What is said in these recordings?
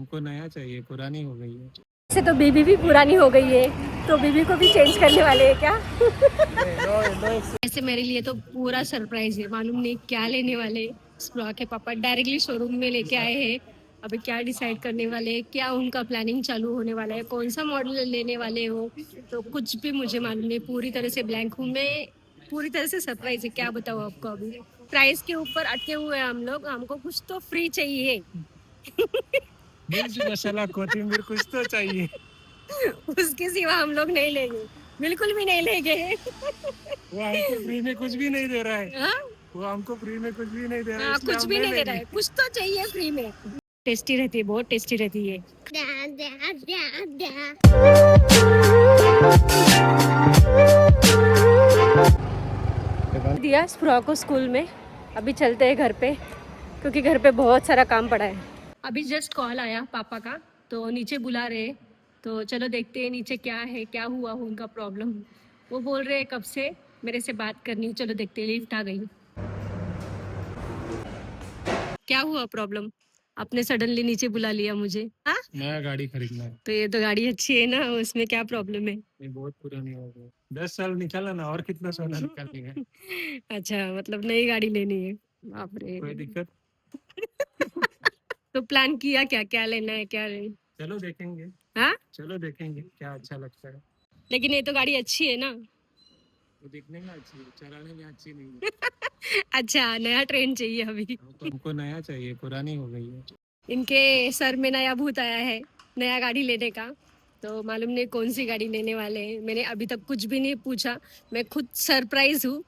हमको नया चाहिए, पुरानी हो गई है। से तो बीबी भी पुरानी हो गई है, तो बीबी को भी चेंज करने वाले हैं क्या? ऐसे मेरे लिए तो पूरा सरप्राइज है, मालूम नहीं क्या लेने वाले। स्प्रा के पापा डायरेक्टली शोरूम में लेके आए हैं। अभी क्या डिसाइड करने वाले हैं, क्या उनका प्लानिंग चालू होने वाला है, कौन सा मॉडल लेने वाले हो, तो कुछ भी मुझे मालूम नहीं। पूरी तरह से ब्लैंक हूँ मैं, पूरी तरह से सरप्राइज है। क्या बताऊँ आपको, अभी प्राइस के ऊपर अटके हुए हैं हम लोग, हमको कुछ तो फ्री चाहिए। मिर्च मसाला कोथिंबीर कुछ तो चाहिए। उसके सिवा हम लोग नहीं लेंगे, बिल्कुल भी नहीं लेंगे। वो हमको फ्री में कुछ भी नहीं दे रहा है। हाँ? वो हमको फ्री में कुछ भी नहीं दे रहा है, हाँ, इसलिए कुछ हम भी नहीं दे रहा लेंगे। है, कुछ तो चाहिए फ्री में। टेस्टी रहती है, बहुत टेस्टी रहती है। दिया स्प्रा को स्कूल में, अभी चलते हैं घर पे, क्योंकि घर पे बहुत सारा काम पड़ा है। अभी जस्ट कॉल आया पापा का, तो नीचे बुला रहे हैं। तो चलो देखते हैं नीचे क्या है, क्या हुआ उनका प्रॉब्लम। वो बोल रहे हैं कब से मेरे से बात करनी है। चलो देखते हैं, लिफ्ट आ गई। क्या हुआ प्रॉब्लम, आपने सडनली नीचे बुला लिया मुझे? हाँ, नया गाड़ी खरीदना है। तो ये तो गाड़ी अच्छी है ना, उसमें क्या प्रॉब्लम है? ये बहुत पुरानी हो गई, 10 साल निकाला ना, और कितना सोना निकालेंगे। अच्छा, मतलब नई गाड़ी लेनी है। बाप रे। कोई दिक्कत? तो प्लान किया क्या, क्या लेना है, क्या नहीं? चलो देखेंगे। हाँ, चलो देखेंगे क्या अच्छा लगता है। लेकिन ये तो गाड़ी अच्छी है ना। वो दिखने में अच्छी है, चलाने में अच्छी नहीं है। अच्छा, नया ट्रेंड चाहिए अभी। तो हमको नया चाहिए, पुरानी हो गई है। इनके सर में नया भूत आया है, नया गाड़ी लेने का। तो मालूम नहीं कौन सी गाड़ी लेने वाले हैं। मैंने अभी तक कुछ भी नहीं पूछा, मैं खुद सरप्राइज हूँ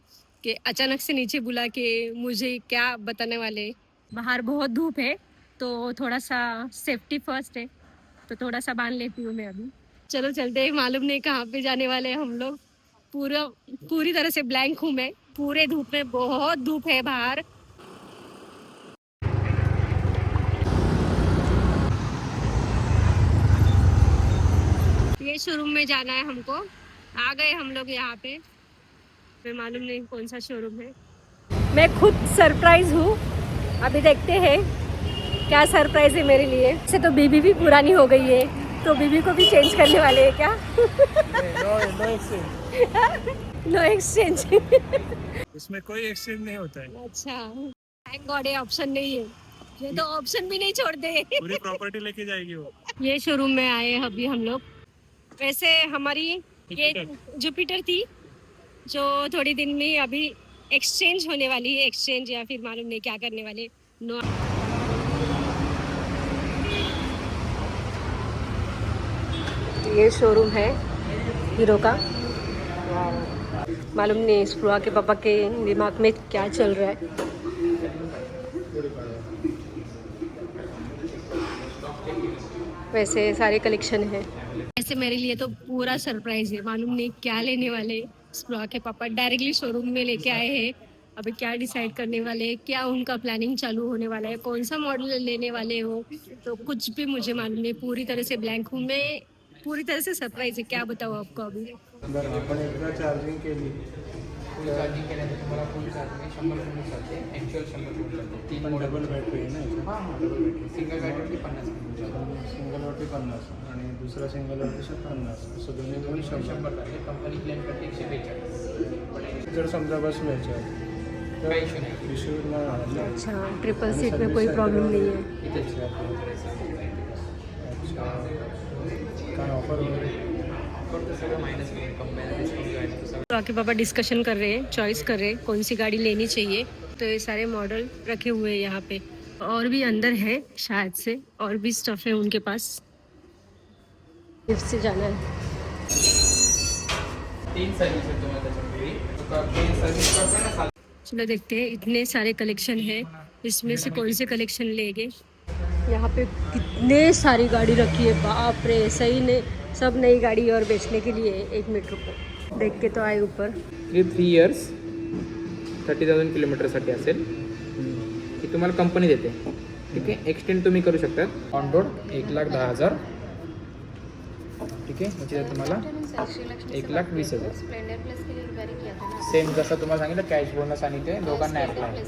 कि अचानक से नीचे बुला के मुझे क्या बताने वाले। बाहर बहुत धूप है, तो थोड़ा सा सेफ्टी फर्स्ट है, तो थोड़ा सा बांध लेती हूँ मैं अभी। चलो चलते हैं, मालूम नहीं कहाँ पे जाने वाले हैं हम लोग। पूरा पूरी तरह से ब्लैंक हूँ मैं, पूरे धूप में, बहुत धूप है बाहर। ये शोरूम में जाना है हमको। आ गए हम लोग यहाँ पे, मैं मालूम नहीं कौन सा शोरूम है। मैं खुद सरप्राइज हूँ, अभी देखते हैं क्या सरप्राइज है मेरे लिए। से तो बीबी भी पुरानी हो गई है, तो बीबी को भी चेंज करने वाले हैं क्या? No exchange. इसमें कोई एक्सचेंज नहीं होता है। अच्छा, थैंक गॉड ये ऑप्शन नहीं है, ये तो ऑप्शन भी नहीं छोड़ते। पूरी प्रॉपर्टी लेके जाएगी वो। ये शोरूम में आए हैं अभी हम लोग। वैसे हमारी ये जुपिटर थी, जो थोड़ी दिन में अभी एक्सचेंज होने वाली है, एक्सचेंज या फिर मालूम नहीं क्या करने वाले। नो, ये शोरूम है हीरो का। मालूम नहीं स्प्रा के पापा के दिमाग में क्या चल रहा है। वैसे सारे कलेक्शन है। ऐसे मेरे लिए तो पूरा सरप्राइज है, मालूम नहीं क्या लेने वाले। स्प्रा के पापा डायरेक्टली शोरूम में लेके आए हैं। अभी क्या डिसाइड करने वाले हैं, क्या उनका प्लानिंग चालू होने वाला है, कौन सा मॉडल लेने वाले हो, तो कुछ भी मुझे मालूम नहीं। पूरी तरह से ब्लैंक हूँ मैं, पूरी तरह से सरप्राइज है। क्या बताऊँ आपको अभी। बरं, आपण एकदा चार्जिंग केली फुल चार्जिंग केल्यानंतर तुम्हाला फुल चार्जिंग 100 मिनिट चालते. ॲक्च्युअल 100 मिनिट चालते. 3 पण मॉडेल. डबल बॅटरी आहे ना. हां हां double battery. Single battery 50 minute चालते. सिंगलवरती 50 आणि दुसरा सिंगलवरती 50, असं दोन्ही मिळून 100. 100 झाले. कंपनी क्लेम करते 142. जर समजा बसलो याच्यावर तर काही इश्यू नाही. इश्यू नाही होणार. अच्छा, ट्रिपल सीट में कोई प्रॉब्लम नहीं है। इथेच अच्छा, काय ऑफर वगैरे? फक्त सगळं मायनस करून कंपनी डिस्काउंट आहे तो सगळं. तो आके पापा डिस्कशन कर रहे हैं, चॉइस कर रहे हैं कौन सी गाड़ी लेनी चाहिए। तो ये सारे मॉडल रखे हुए हैं यहाँ पे, और भी अंदर है शायद से, और भी स्टफ है उनके पास। लिफ्ट से जाना है। 3 सर्व्हिस आहेत तुम्हाला त्याच्यामध्ये. ते सर्व्हिस करते ना 7. चलो देखते हैं, इतने सारे कलेक्शन है, इसमें से कौन से कलेक्शन लेंगे। यहाँ पे कितने सारी गाड़ी रखी है, बाप रे, सही ने सब नई गाड़ी और बेचने के लिए। 1 मिनट रुको, देख के तो आए ऊपर। 3 इयर्स 30,000 किलोमीटरसाठी असेल, की तुम्हाला कंपनी देते. ठीक आहे, एक्सटेंड तुम्ही करू शकता. On road 1,10,000. ठीक आहे, म्हणजे तुम्हाला 1,20,000 सेम जसं तुम्हाला सांगितलं कॅश बोनस आणि ते दोघांना ॲप्लाय.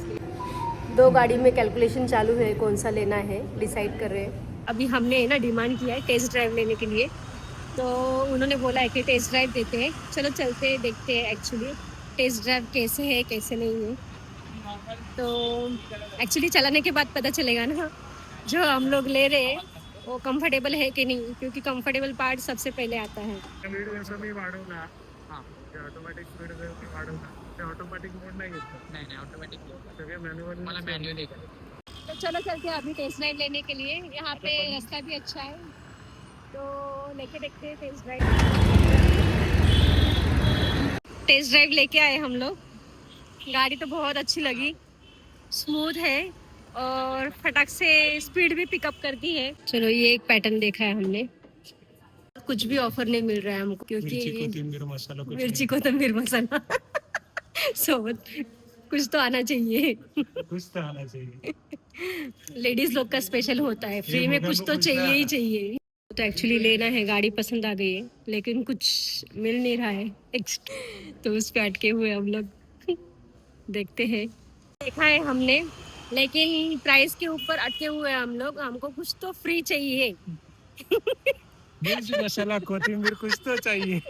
2 गाड़ी में कैलकुलेशन चालू है, कौन सा लेना है डिसाइड कर रहे हैं। अभी हमने ना डिमांड किया है टेस्ट ड्राइव लेने के लिए, तो उन्होंने बोला है कि टेस्ट ड्राइव देते हैं। चलो चलते हैं, देखते हैं एक्चुअली टेस्ट ड्राइव कैसे है कैसे नहीं है। तो एक्चुअली चलाने के बाद पता चलेगा ना जो हम लोग ले रहे हैं वो कंफर्टेबल है कि नहीं, क्योंकि कंफर्टेबल पार्ट सबसे पहले आता है। स्पीड जसं मी वाढवला ते ऑटोमॅटिक स्पीड जर मी वाढवला ते ऑटोमॅटिक मोड नाही घेतलं. नाही ऑटोमॅटिक सगळे मॅन्युअल मला मॅन्युअली तो चलो चलते हैं अभी टेस्ट ड्राइव लेने के लिए। यहाँ पे रास्ता भी अच्छा है, तो लेके देखते हैं टेस्ट ड्राइव। टेस्ट ड्राइव लेके आए हम लोग। गाड़ी तो बहुत अच्छी लगी, स्मूथ है और फटाक से स्पीड भी पिकअप करती है। चलो ये एक पैटर्न देखा है हमने, कुछ भी ऑफर नहीं मिल रहा है हमको मिरची क्योंकि कोथिंबीर मसाला कुछ मिर्ची कोथिंबीर मसाला सोबत कुछ तो आना चाहिए। कुछ तो आना चाहिए. लेडीज लोग का स्पेशल होता है, फ्री में कुछ तो चाहिए ही चाहिए। तो एक्चुअली लेना है, गाड़ी पसंद आ गई है लेकिन कुछ मिल नहीं रहा है तो उस पे अटके हुए हम लोग देखते हैं। देखा है हमने लेकिन प्राइस के ऊपर अटके हुए हैं हम लोग, हमको कुछ तो फ्री चाहिए। मिर्ची मसाला कोथिंबीर कुछ तो चाहिए.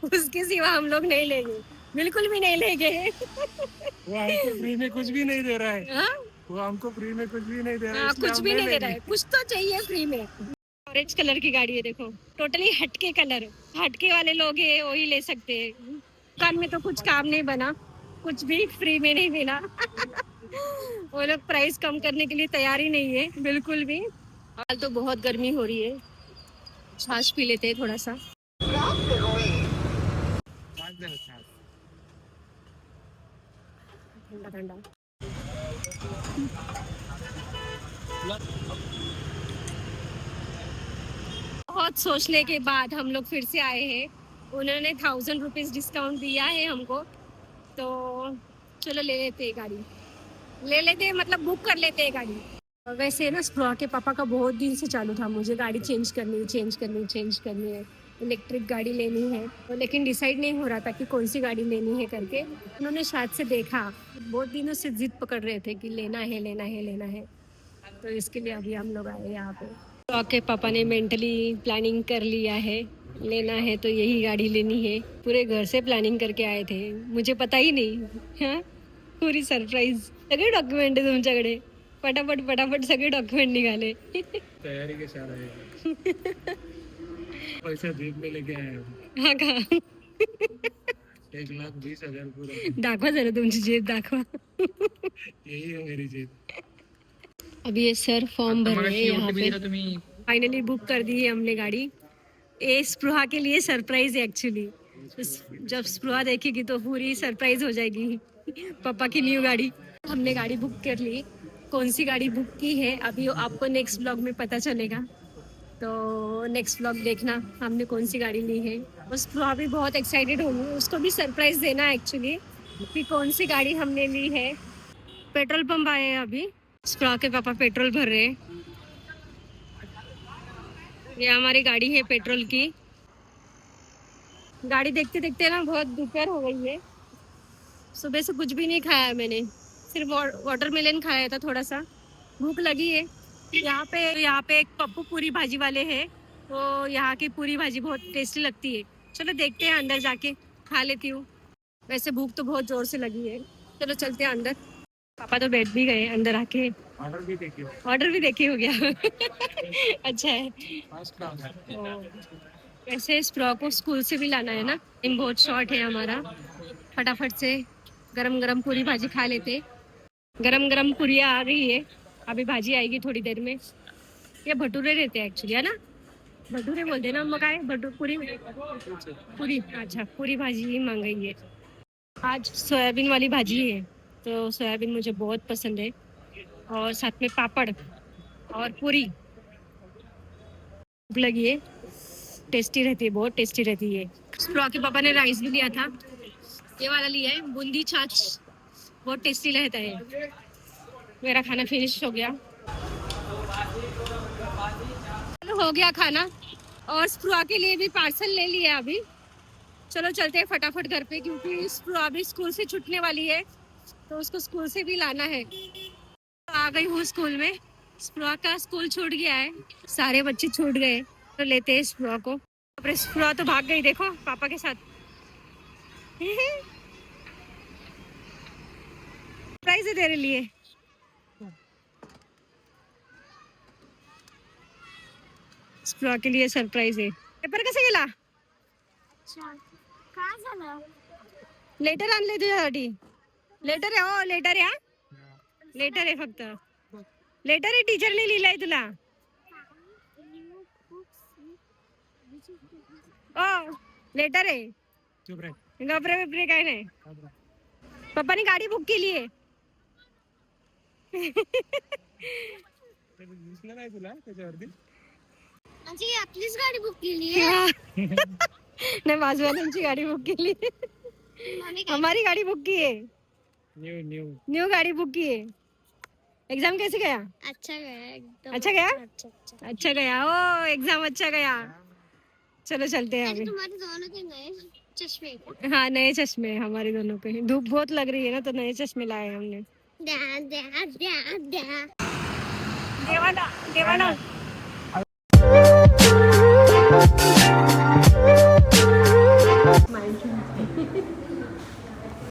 उसके सिवा हम लोग नहीं लेंगे, बिल्कुल भी नहीं लेंगे। वो हमको फ्री में कुछ भी नहीं दे रहा है. हाँ? वो हमको फ्री में कुछ भी नहीं दे रहा है. हाँ, इसलिए कुछ हम भी नहीं दे लेंगे. रहा है, कुछ तो चाहिए फ्री में। ऑरेंज कलर की गाड़ी है, देखो टोटली हटके कलर, हटके वाले लोग हैं वही ले सकते हैं। दुकान में तो कुछ काम नहीं बना, कुछ भी फ्री में नहीं मिला। वो लोग प्राइस कम करने के लिए तैयार ही नहीं है बिल्कुल भी। हाल तो बहुत गर्मी हो रही है, छाछ पी लेते हैं थोड़ा सा। ठंडा ठंडा। बहुत सोचने के बाद हम लोग फिर से आए हैं। उन्होंने 1000 रुपीज़ डिस्काउंट दिया है हमको, तो चलो ले लेते हैं गाड़ी, ले लेते हैं मतलब बुक कर लेते हैं गाड़ी। वैसे ना स्प्रा के पापा का बहुत दिन से चालू था, मुझे गाड़ी चेंज करनी है, इलेक्ट्रिक गाड़ी लेनी है, तो लेकिन डिसाइड नहीं हो रहा था कि कौन सी गाड़ी लेनी है करके। उन्होंने शायद से देखा, बहुत दिनों से जिद पकड़ रहे थे कि लेना है, तो इसके लिए अभी हम लोग आए यहाँ पे। स्प्रा के पापा ने मेंटली प्लानिंग कर लिया है, लेना है तो यही गाड़ी लेनी है। पूरे घर से प्लानिंग करके आए थे, मुझे पता ही नहीं। हाँ, पूरी सरप्राईज। सगळे डॉक्युमेंट आहे तुमच्याकडे, फटाफट सगळे डॉक्युमेंट निघाले। तैयारी के साथ आएगा. पैसा जेब में लेके आए हैं. हा का? 1,20,000 पूरा. दाखवा जरा तुमची जेब दाखवा। यही है मेरी जेब. अभी ये सर फॉर्म भर रहे हैं यहाँ पे। तुम्ही फाइनली बुक कर दी है हमने गाड़ी। ये स्प्रुहा के लिए सरप्राइज है एक्चुअली। जब स्प्रुहा देखेगी तो पूरी सरप्राइज हो जाएगी पापा की न्यू गाड़ी। हमने गाड़ी बुक कर ली, कौन सी गाड़ी बुक की है अभी आपको नेक्स्ट ब्लॉग में पता चलेगा, तो नेक्स्ट ब्लॉग देखना हमने कौन सी गाड़ी ली है। और स्प्रुहा भी बहुत एक्साइटेड होंगी, उसको भी सरप्राइज देना है एक्चुअली कि कौन सी गाड़ी हमने ली है। पेट्रोल पंप आए हैं अभी, स्प्रुहा के पापा पेट्रोल भर रहे हैं। ये हमारी गाड़ी है पेट्रोल की। गाड़ी देखते देखते ना बहुत दोपहर हो गई है। सुबह से कुछ भी नहीं खाया मैंने, सिर्फ वाटरमेलन खाया था थोड़ा सा। भूख लगी है। यहाँ पे एक पप्पू पूरी भाजी वाले हैं, तो यहाँ की पूरी भाजी बहुत टेस्टी लगती है। चलो देखते हैं, अंदर जाके खा लेती हूँ। वैसे भूख तो बहुत जोर से लगी है, चलो चलते हैं अंदर। पापा तो बैठ भी गए अंदर आके। ऑर्डर भी देखिए. ऑर्डर भी देखे हो गया। अच्छा है। फास्ट काम है. वैसे स्प्रा को स्कूल से भी लाना है ना, टाइम बहुत शॉर्ट है हमारा। फटाफट से गरम गरम पूरी भाजी खा लेते। गरम गरम पूरियाँ आ गई है, अभी भाजी आएगी थोड़ी देर में। ये भटूरे रहते हैं एक्चुअली, है ना? भटूरे बोलते ना, मग काय पूरी अच्छा पूरी भाजी ही मंगाई है। आज सोयाबीन वाली भाजी है, तो सोयाबीन मुझे बहुत पसंद है, और साथ में पापड़ और पूरी। भूख लगी है, टेस्टी रहती है, बहुत टेस्टी रहती है। स्प्रा के पापा ने राइस भी लिया था, ये वाला लिया है, बूंदी छाछ, बहुत टेस्टी रहता है। मेरा खाना फिनिश हो गया, हो गया खाना, और स्प्रा के लिए भी पार्सल ले लिया अभी। चलो चलते हैं फटाफट घर पे, क्योंकि स्प्रा अभी स्कूल से छूटने वाली है, तो उसको स्कूल से भी लाना है। आ गई हूँ स्कूल में, स्प्रॉ का स्कूल छूट गया है, सारे बच्चे छूट गए तो लेते हैं स्प्रॉ को। अरे स्प्रॉ तो भाग गई, देखो पापा के साथ। प्राइज है तेरे लिए। स्प्रॉ के लिए सरप्राइज आहे। पेपर कसा गेला? काय झालं? लेटर आणले तुझ्यासाठी। लेटर आहे, हो लेटर आहे, हा लेटर आहे, फक्त लेटर आहे, टीचरने लिहिलंय तुला। ओ लेटर आहे, चुप रे. घबरे बिबरे काय नाही। पप्पानी गाडी बुक केली आहे। दिसलं नाही तुला त्याच्यावरती? म्हणजे आपलीच गाडी बुक केली आहे. नाही, बाजूवाल्यांची गाडी बुक केली, हमारी गाड़ी बुक की है, न्यू न्यू. न्यू गाड़ी बुक की है। एग्जाम कैसे गया? अच्छा गया एकदम. अच्छा गया? अच्छा अच्छा. अच्छा गया, ओ एग्जाम अच्छा गया। चलो चलते हैं अरे अभी। तुम्हारे दोनों के नए चश्मे हैं क्या? हाँ, नए चश्मे हैं हमारे दोनों के। धूप बहुत लग रही है ना, तो नए चश्मे लाए हमने। द्या द्या द्या द्या. देवाना देवाना